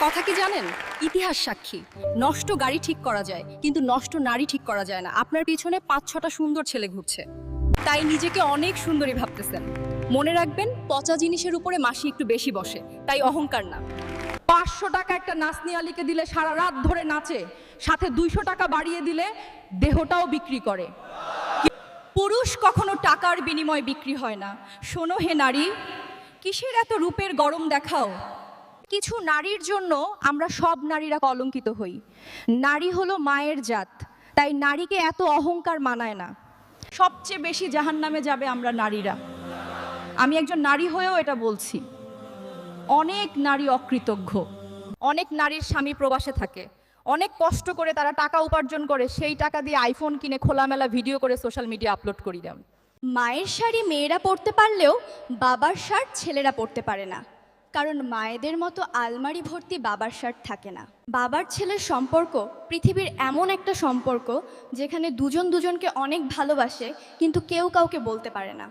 কথা কি জানেন? ইতিহাস সাক্ষী, নষ্ট গাড়ি ঠিক করা যায় কিন্তু নষ্ট নারী ঠিক করা যায় না। আপনার পিছনে ৫-৬টা সুন্দর ছেলে ঘুরছে, তাই নিজেকে অনেক সুন্দরী ভাবতেছেন। মনে রাখবেন, পচা জিনিসের উপরে মাসি একটু বেশি বসে, তাই অহংকার না। ৫০০ টাকা একটা নাচনি আলীকে দিলে সারা রাত ধরে নাচে, সাথে ২০০ টাকা বাড়িয়ে দিলে দেহটাও বিক্রি করে। পুরুষ কখনো টাকার বিনিময়ে বিক্রি হয় না। শোনো হে নারী, কিসের এত রূপের গরম দেখাও? কিছু নারীর জন্য আমরা সব নারীরা কলঙ্কিত হই। নারী হলো মায়ের জাত, তাই নারীকে এত অহংকার মানায় না। সবচেয়ে বেশি জাহান্নামে যাবে আমরা নারীরা। আমি একজন নারী হয়েও এটা বলছি। অনেক নারী অকৃতজ্ঞ, অনেক নারীর স্বামী প্রবাসে থাকে, অনেক কষ্ট করে তারা টাকা উপার্জন করে, সেই টাকা দিয়ে আইফোন কিনে খোলামেলা ভিডিও করে সোশ্যাল মিডিয়া আপলোড করি দেন। মায়ের শাড়ি মেয়েরা পরতে পারলেও বাবার শার্ট ছেলেরা পরতে পারে না, কারণ মায়েদের মতো আলমারি ভর্তি বাবার শার্ট থাকে না। বাবার ছেলের সম্পর্ক পৃথিবীর এমন একটা সম্পর্ক যেখানে দুজন দুজনকে অনেক ভালোবাসে, কিন্তু কেউ কাউকে বলতে পারে না।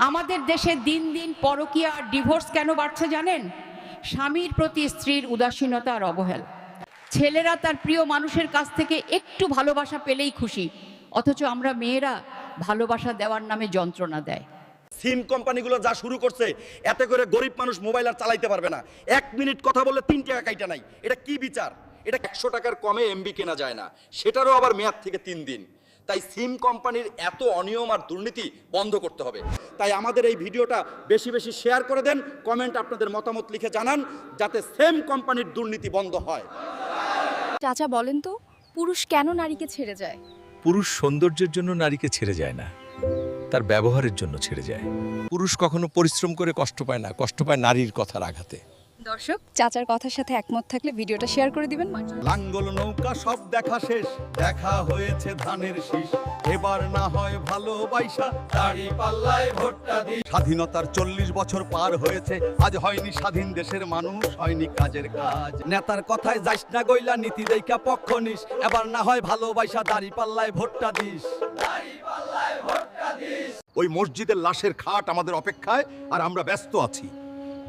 আমাদের দেশে দিন দিন পরকীয়া আর ডিভোর্স কেন বাড়ছে জানেন? স্বামীর প্রতি স্ত্রীর উদাসীনতা আর অবহেলা। ছেলেরা তার প্রিয় মানুষের কাছ থেকে একটু ভালোবাসা পেলেই খুশি, অথচ আমরা মেয়েরা ভালোবাসা দেওয়ার নামে যন্ত্রণা দেয়। সিম কোম্পানিগুলো যা শুরু করছে, এতে করে গরিব মানুষ মোবাইল আর চালাইতে পারবে না। ১ মিনিট কথা বললে ৩ টাকা কাইটা নাই। এটা কি বিচার? এটা ১০০ টাকার কমে এমবি কেনা যায় না, সেটারও আবার মেয়াদ থেকে ৩ দিন। তাই সিম কোম্পানির এত অনিয়ম আর দুর্নীতি বন্ধ করতে হবে। তাই আমাদের এই ভিডিওটা বেশি বেশি শেয়ার করে দেন, কমেন্ট আপনাদের মতামত লিখে জানান, যাতে সিম কোম্পানির দুর্নীতি বন্ধ হয়। চাচা বলেন তো, পুরুষ কেন নারীকে ছেড়ে যায়? পুরুষ সৌন্দর্যের জন্য নারীকে ছেড়ে যায় না, তার ব্যবহারের জন্য ছেড়ে যায়। পুরুষ কখনো পরিশ্রম করে কষ্ট পায় না, কষ্ট পায় নারীর কথার আঘাতে। দর্শক, চাচার কথার সাথে একমত থাকলে ভিডিওটা শেয়ার করে দিবেন। লাঙ্গল নৌকা সব দেখা শেষ, দেখা হয়েছে ধানের শীষ, এবার না হয় ভালোবাসা দাড়ি পাল্লায় ভোটটা দিই। স্বাধীনতার ৪০ বছর পার হয়েছে, আজ হয়নি স্বাধীন দেশের মানুষ, হয়নি কাজের কাজ। নেতার কথায় যাইস না গইলা, নীতি দেখা পক্ষ নিস, এবার না হয় ভালোবাসা দাড়ি পাল্লায় ভোটটা দিস। ওই মসজিদের লাশের খাট আমাদের অপেক্ষায়, আর আমরা ব্যস্ত আছি।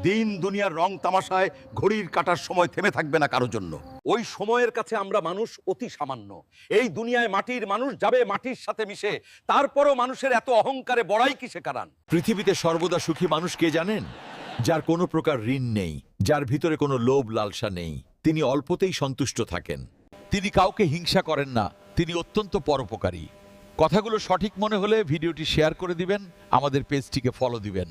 দিন দুনিয়ার রং তামাশায় ঘড়ির কাটার সময় থেমে থাকবে না কারোর জন্য। ওই সময়ের কাছে আমরা মানুষ অতি সামান্য। এই দুনিয়ায় মাটির মানুষ যাবে মাটির সাথে মিশে, তারপরও মানুষের এত অহংকারে বড়াই কিসে কারান? পৃথিবীতে সর্বদা সুখী মানুষ কে জানেন? যার কোনো প্রকার ঋণ নেই, যার ভিতরে কোনো লোভ লালসা নেই। তিনি অল্পতেই সন্তুষ্ট থাকেন, তিনি কাউকে হিংসা করেন না, তিনি অত্যন্ত পরোপকারী। কথাগুলো সঠিক মনে হলে ভিডিওটি শেয়ার করে দিবেন, আমাদের পেজটিকে ফলো দিবেন।